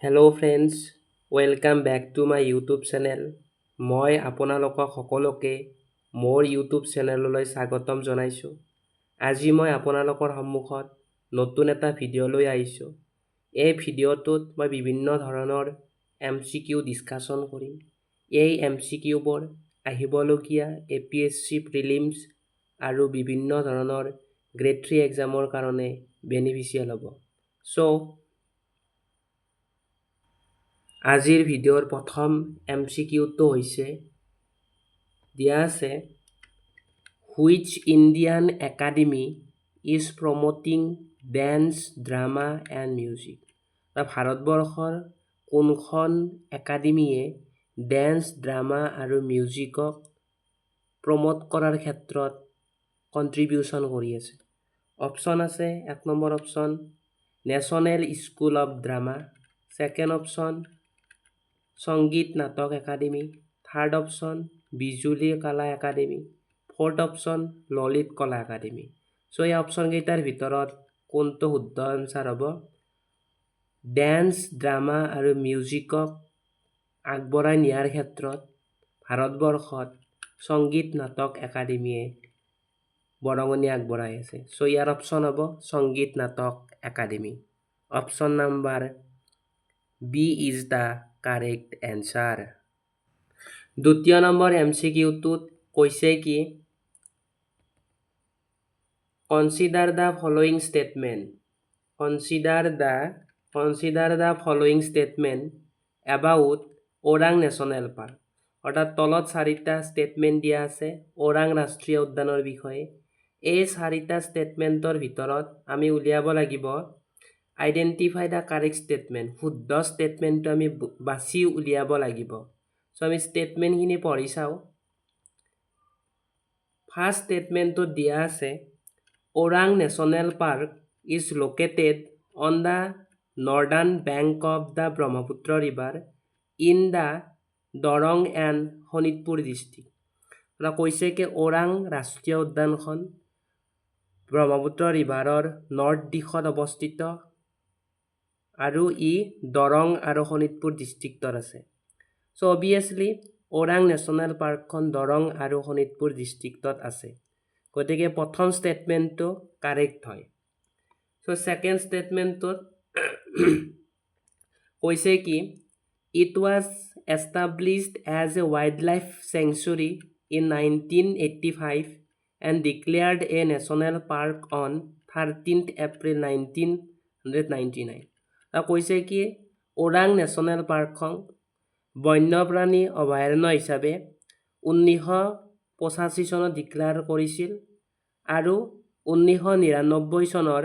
Hello friends, welcome back to my YouTube channel. মই আপোনালোকক সকলোকে মোৰ YouTube চেনেললৈ স্বাগতম জনাইছো। আজি মই আপোনালোকৰ সন্মুখত নতুন এটা ভিডিঅ' লৈ আহিছো। এই ভিডিঅ'টোত মই বিভিন্ন ধৰণৰ MCQ ডিসকাশন কৰিম। এই MCQ বোৰ আহিবলগীয়া APSC প্ৰিলিমছ আৰু বিভিন্ন ধৰণৰ গ্ৰেড 3 এক্সামৰ কাৰণে বেনিফিচিয়েল হ'ব। সো আজিৰ ভিডিঅ'ৰ প্ৰথম MCQটো হৈছে দিয়া আছে Which Indian Academy is promoting dance, drama and music? ভাৰতবৰ্ষৰ কোনখন একাডেমিয়ে ডেন্স, ড্ৰামা আৰু মিউজিকক প্ৰমোট কৰাৰ ক্ষেত্ৰত কন্ট্ৰিবিউশন কৰি আছে? অপশ্যন আছে 1 number option national school of drama, second option সংগীত নাটক একাডেমি, থার্ড অপশ্যন বিজুলী কলা একাডেমি, ফোর্থ অপশ্যন ললিত কলা একাডেমি। সো এই অপশ্যন কেইটাৰ ভিতৰত কোনটো শুদ্ধ আনসাৰ হ'ব? ডেন্স, ড্ৰামা আৰু মিউজিকক আগবঢ়াই নিয়াৰ ক্ষেত্ৰত ভাৰতবৰ্ষত সংগীত নাটক একাডেমিয়ে বৰঙণি আগবঢ়াই আছে। সো ইয়াৰ অপশ্যন হ'ব Sangeet Natak Akademi. Option number B is the correct answer. দ্বিতীয় নম্বৰ MCQটোত কৈছে কি Consider the following statement. Consider the following statement about Orang national park. অৰ্থাৎ তলত 4টা স্টেটমেন্ট দিয়া আছে ওৰাং ৰাষ্ট্ৰীয় উদ্যানৰ বিষয়ে। এই 4টা স্টেটমেন্টৰ ভিতৰত আমি উলিয়াব লাগিব আইডেন্টিফাই দ্য কাৰেক্ট স্টেটমেন্ট। শুদ্ধ স্টেটমেন্টটো আমি বাছি উলিয়াব লাগিব। সো আমি স্টেটমেন্টখিনি পঢ়ি চাওঁ। ফাৰ্স্ট স্টেটমেন্টটো দিয়া আছে Orang national park is located on the northern bank of the Brahmaputra river in the Dorong and Honitpur district. কৈছে কি ওৰাং ৰাষ্ট্ৰীয় উদ্যানখন ব্ৰহ্মপুত্ৰ ৰিভাৰৰ নৰ্থ দিশত অৱস্থিত আৰু ই দৰং আৰু শোণিতপুৰ ডিস্ট্ৰিক্টত আছে। সো অবভিয়াসলি ওৰাং ন্যাশনাল পাৰ্কখন দৰং আৰু শোণিতপুৰ ডিস্ট্ৰিক্টত আছে। গতিকে প্ৰথম স্টেটমেন্টটো কারেক্ট হয়। সো সেকেন্ড স্টেটমেন্টটোত কৈছে কি it was established as a wildlife sanctuary in 1985 and declared a national park on 13th April 1999. কৈছে কি ওৰাং ন্যাশনাল পাৰ্কখন বন্যপ্ৰাণী অভয়াৰণ্য হিচাপে 1985 চনত ডিক্লেয়াৰ কৰিছিল আৰু 1999 চনৰ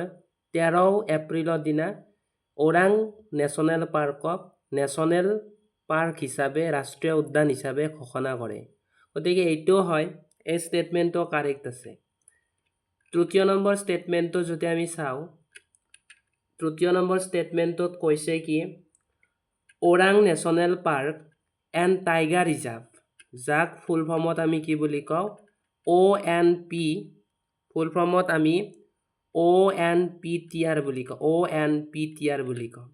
13 এপ্ৰিলৰ দিনা ওৰাং ন্যাশনাল পাৰ্কক ন্যাশনাল পাৰ্ক হিচাপে ৰাষ্ট্ৰীয় উদ্যান হিচাপে ঘোষণা কৰে। গতিকে এইটো হয় এই স্টেটমেন্টটো কাৰেক্ট আছে। তৃতীয় নম্বৰ স্টেটমেন্টটো যদি আমি চাওঁ তৃতীয় নম্বৰ স্টেটমেন্টত কৈছে কি Orang national park and tiger reserve, যাক ফুল ফৰ্মত আমি কি বুলি কওঁ ONP, ফুল ফৰ্মত আমি ONPTR বুলি কওঁ ONPTR বুলি কওঁ।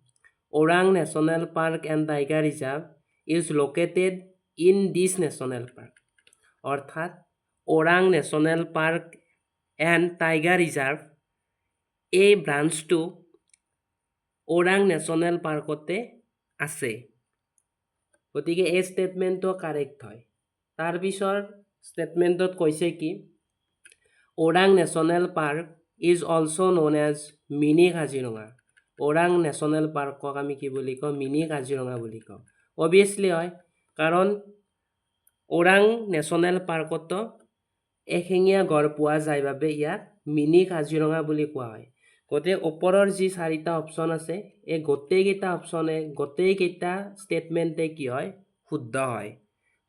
Orang national park and tiger reserve is located in this national park. অৰ্থাৎ Orang national park and tiger reserve এই ব্ৰাঞ্চটো ওৰাং ন্যাশনাল পাৰ্কতে আছে। গতিকে এই স্টেটমেন্টটো কাৰেক্ট হয়। তাৰপিছৰ স্টেটমেন্টত কৈছে কি Orang national park is also known as mini Kaziranga. Orang national পাৰ্কক আমি কি বুলি কওঁ মিনি কাজিৰঙা বুলি কওঁ। অবভিয়াসলি হয় কাৰণ ওৰাং ন্যাশনাল পাৰ্কতো এশিঙীয়া গড় পোৱা যায় বাবে ইয়াক মিনি কাজিৰঙা বুলি কোৱা হয়। গতিকে ওপৰৰ যি 4টা অপশ্যন আছে এই গোটেইকেইটা অপশ্যনে গোটেইকেইটা স্টেটমেন্টে কি হয় শুদ্ধ হয়।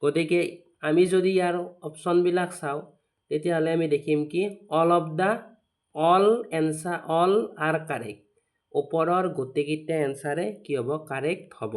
গতিকে আমি যদি ইয়াৰ অপশ্যনবিলাক চাওঁ তেতিয়াহ'লে আমি দেখিম কি অল আৰ কাৰেক্ট। ওপৰৰ গোটেইকেইটা এনসাৰে কি হ'ব কাৰেক্ট হ'ব।